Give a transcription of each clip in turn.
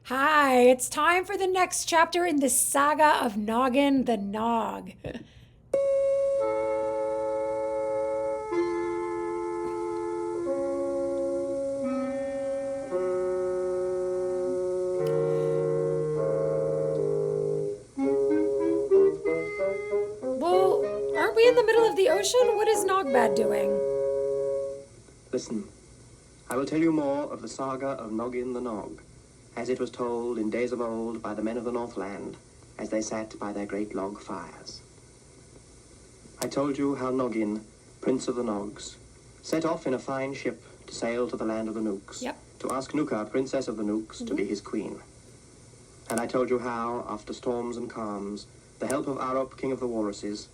Hi, it's time for the next chapter in the saga of Noggin the Nog. Well, aren't we in the middle of the ocean? What is Nogbad doing? Listen, I will tell you more of the saga of Noggin the Nog, as it was told in days of old by the men of the Northland, as they sat by their great log fires. I told you how Noggin, Prince of the Nogs, set off in a fine ship to sail to the land of the Nooks, Yep. to ask Nuka, Princess of the Nooks, to be his queen. And I told you how, after storms and calms, the help of Arup, King of the Walruses,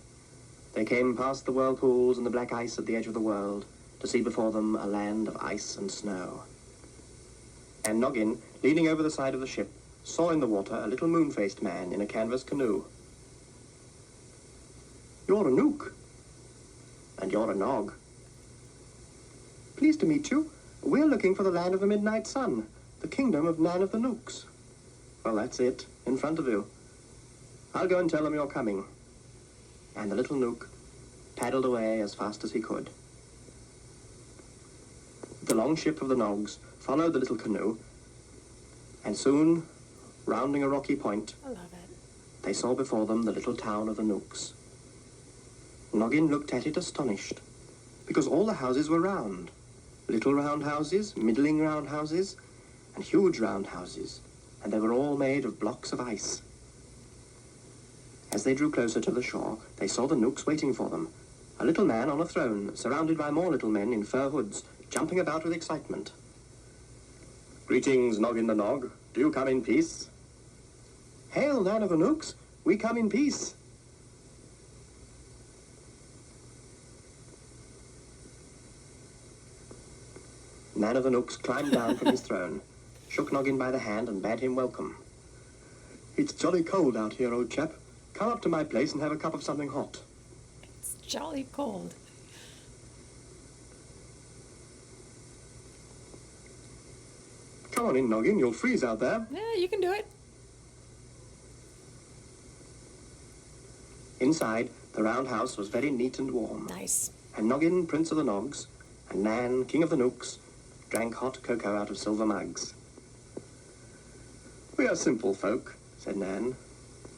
they came past the whirlpools and the black ice at the edge of the world, to see before them a land of ice and snow. And Noggin, leaning over the side of the ship, saw in the water a little moon-faced man in a canvas canoe. You're a Nook. And you're a Nog. Pleased to meet you. We're looking for the land of the midnight sun, the kingdom of Nan of the Nooks. Well, that's it, in front of you. I'll go and tell them you're coming. And the little Nook paddled away as fast as he could. The long ship of the Nogs followed the little canoe, and soon, rounding a rocky point, I love it. they saw before them the little town of the Nooks. Noggin looked at it astonished, because all the houses were round. Little round houses, middling round houses, and huge round houses, and they were all made of blocks of ice. As they drew closer to the shore, they saw the Nooks waiting for them. A little man on a throne, surrounded by more little men in fur hoods, jumping about with excitement. Greetings, Noggin the Nog. Do you come in peace? Hail, Nan of the Nooks. We come in peace. Nan of the Nooks climbed down from his throne, shook Noggin by the hand and bade him welcome. It's jolly cold out here, old chap. Come up to my place and have a cup of something hot. It's jolly cold. Come on in, Noggin. You'll freeze out there. Yeah, you can do it. Inside, the round house was very neat and warm. Nice. And Noggin, Prince of the Nogs, and Nan, King of the Nooks, drank hot cocoa out of silver mugs. We are simple folk, said Nan.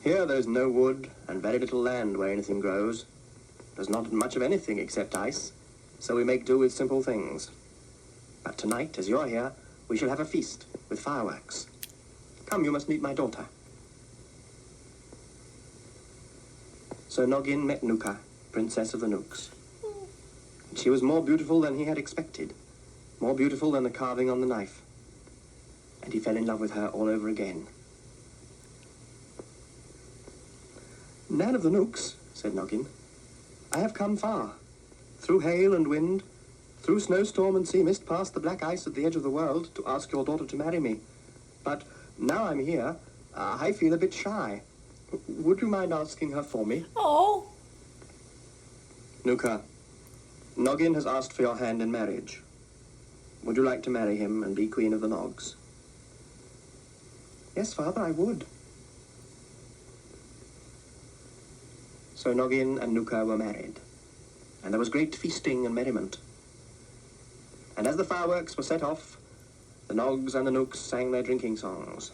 Here there's no wood and very little land where anything grows. There's not much of anything except ice, so we make do with simple things. But tonight, as you're here, we shall have a feast with fireworks. Come, you must meet my daughter. So Noggin met Nuka, Princess of the Nooks. She was more beautiful than he had expected, more beautiful than the carving on the knife. And he fell in love with her all over again. Nan of the Nooks, said Noggin, I have come far, through hail and wind, through snowstorm and sea mist, past the black ice at the edge of the world, to ask your daughter to marry me. But now I'm here, I feel a bit shy. Would you mind asking her for me? Oh. Nuka, Noggin has asked for your hand in marriage. Would you like to marry him and be Queen of the Nogs? Yes, Father, I would. So Noggin and Nuka were married, and there was great feasting and merriment. And as the fireworks were set off, the Nogs and the Nooks sang their drinking songs.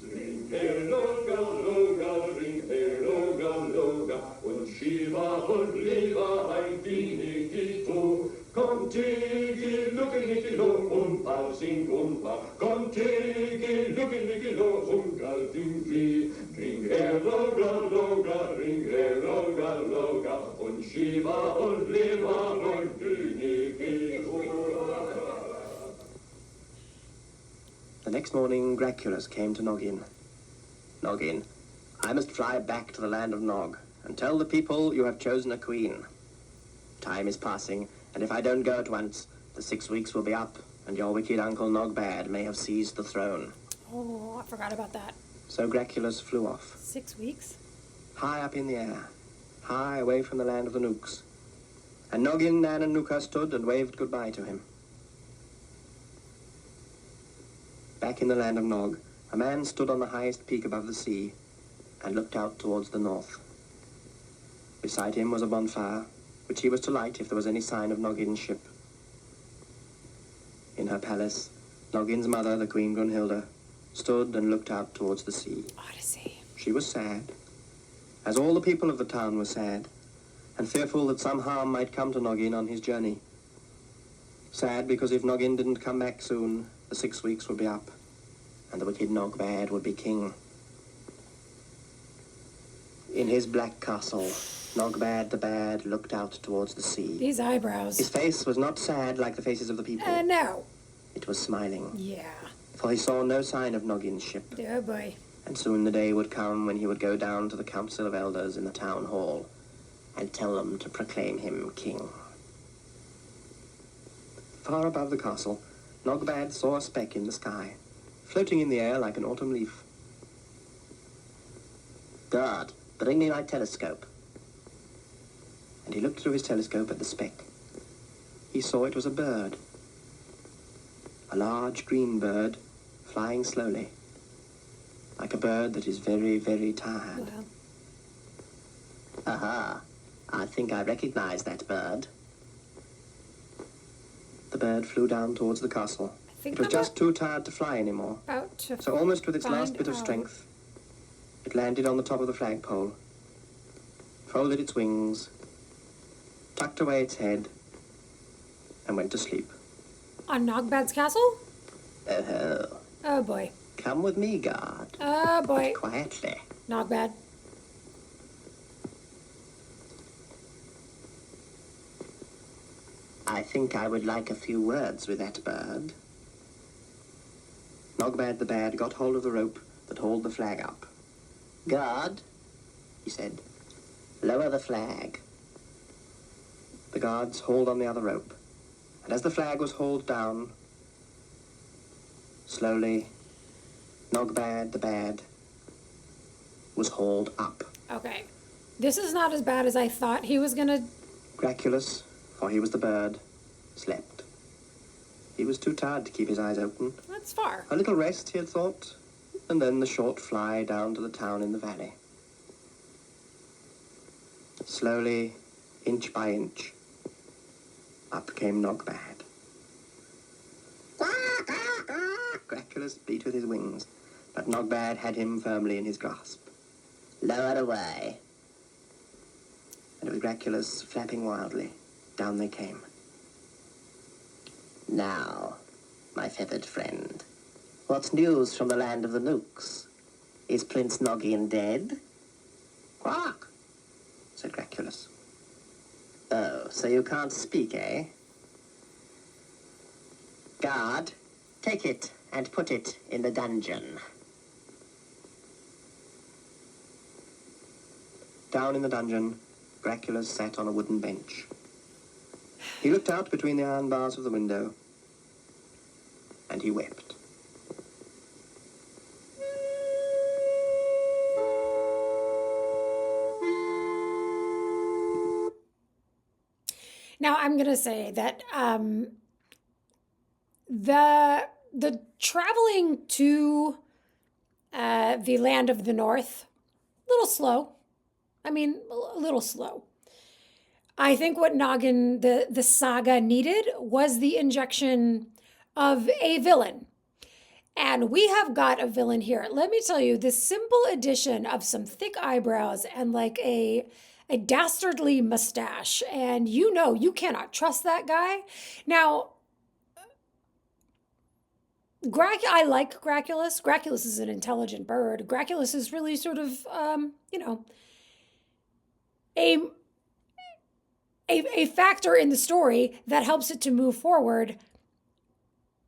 Drink her loga, loga, drink her loga, loga, und Shiva und Leva ein wenig du. Komm, Tigi, lucke, lo, und Ball sing und Ball. Komm, Tigi, lucke, lo, und Galdingi. Drink her loga, loga, drink her loga, loga, und Shiva und Leva ein wenig du. The next morning, Graculus came to Noggin. Noggin, I must fly back to the land of Nog and tell the people you have chosen a queen. Time is passing, and if I don't go at once, the 6 weeks will be up, and your wicked uncle Nogbad may have seized the throne. Oh, I forgot about that. So Graculus flew off, 6 weeks? high up in the air, high away from the land of the Nooks. And Noggin, Nan, and Nuka stood and waved goodbye to him. Back in the land of Nog, a man stood on the highest peak above the sea and looked out towards the north. Beside him was a bonfire, which he was to light if there was any sign of Noggin's ship. In her palace, Noggin's mother, the Queen Brunhilde, stood and looked out towards the sea. Odyssey. She was sad, as all the people of the town were sad, and fearful that some harm might come to Noggin on his journey. Sad because if Noggin didn't come back soon, the 6 weeks would be up, and the wicked Nogbad would be king. In his black castle, Nogbad the Bad looked out towards the sea. These eyebrows. His face was not sad like the faces of the people. No. It was smiling, Yeah. for he saw no sign of Noggin's ship. Oh boy. And soon the day would come when he would go down to the council of elders in the town hall and tell them to proclaim him king. Far above the castle, Nogbad saw a speck in the sky, floating in the air like an autumn leaf. "Guard, bring me my telescope." And he looked through his telescope at the speck. He saw it was a bird. A large green bird, flying slowly, like a bird that is very, very tired. Well, Aha, I think I recognize that bird. The bird flew down towards the castle. I think It was I'm just too tired to fly anymore. about to So almost with its last find bit of out. strength, it landed on the top of the flagpole, folded its wings, tucked away its head, and went to sleep. On Nogbad's castle? Oh, Oh boy. come with me, guard. Oh boy. Quietly. Nogbad. I think I would like a few words with that bird. Nogbad the Bad got hold of the rope that hauled the flag up. "Guard," he said, "lower the flag." The guards hauled on the other rope, and as the flag was hauled down, slowly, Nogbad the Bad was hauled up. Okay. This is not as bad as I thought he was gonna. Graculus, for he was the bird, slept. He was too tired to keep his eyes open. That's far. A little rest, he had thought, and then the short fly down to the town in the valley. Slowly, inch by inch, up came Nogbad. Graculus beat with his wings, but Nogbad had him firmly in his grasp. "Lower away." And with Graculus flapping wildly, down they came. "Now, my feathered friend, what's news from the land of the Nooks? Is Prince Noggin dead?" "Quack," said Graculus. "Oh, so you can't speak, eh? Guard, take it and put it in the dungeon." Down in the dungeon, Graculus sat on a wooden bench. He looked out between the iron bars of the window, and he wept. Now I'm gonna say that the traveling to the land of the north, a little slow. I mean, a little slow. I think what Noggin, the saga needed was the injection of a villain. And we have got a villain here. Let me tell you, this simple addition of some thick eyebrows and like a dastardly mustache, and you know you cannot trust that guy. Now, I like Graculus. Graculus is an intelligent bird. Graculus is really sort of, a factor in the story that helps it to move forward.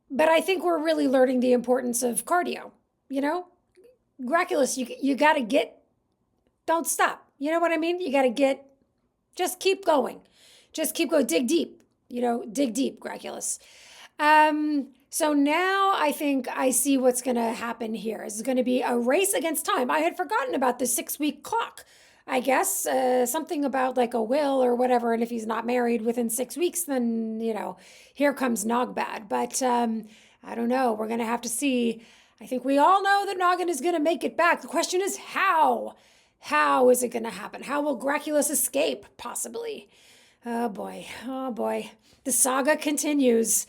But I think we're really learning the importance of cardio, you know? Graculus, you got to don't stop. You know what I mean? You got to just keep going. Just keep going. Dig deep, dig deep, Graculus. So now I think I see what's going to happen here. It's going to be a race against time. I had forgotten about the 6-week clock. I guess something about like a will or whatever. And if he's not married within 6 weeks, then, here comes Nogbad. But I don't know. We're going to have to see. I think we all know that Noggin is going to make it back. The question is how? How is it going to happen? How will Graculus escape, possibly? Oh boy. Oh boy. The saga continues.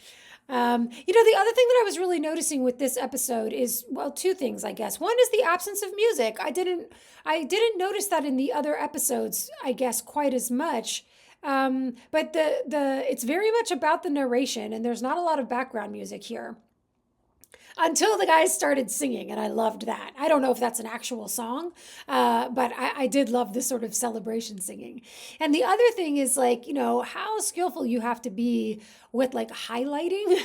The other thing that I was really noticing with this episode is, well, two things, I guess. One is the absence of music. I didn't notice that in the other episodes, I guess, quite as much. But it's very much about the narration, and there's not a lot of background music here until the guys started singing, and I loved that. I don't know if that's an actual song, but I did love this sort of celebration singing. And the other thing is, like, how skillful you have to be with, like, highlighting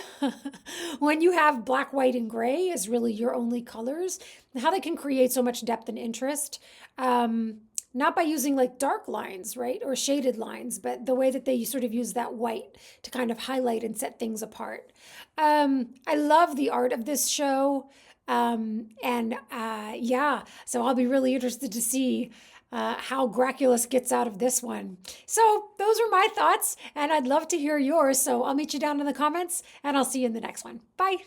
when you have black, white, and gray as really your only colors, and how they can create so much depth and interest. Not by using like dark lines, right, or shaded lines, but the way that they sort of use that white to kind of highlight and set things apart. I love the art of this show. Yeah, so I'll be really interested to see how Graculus gets out of this one. So those are my thoughts, and I'd love to hear yours. So I'll meet you down in the comments, and I'll see you in the next one. Bye.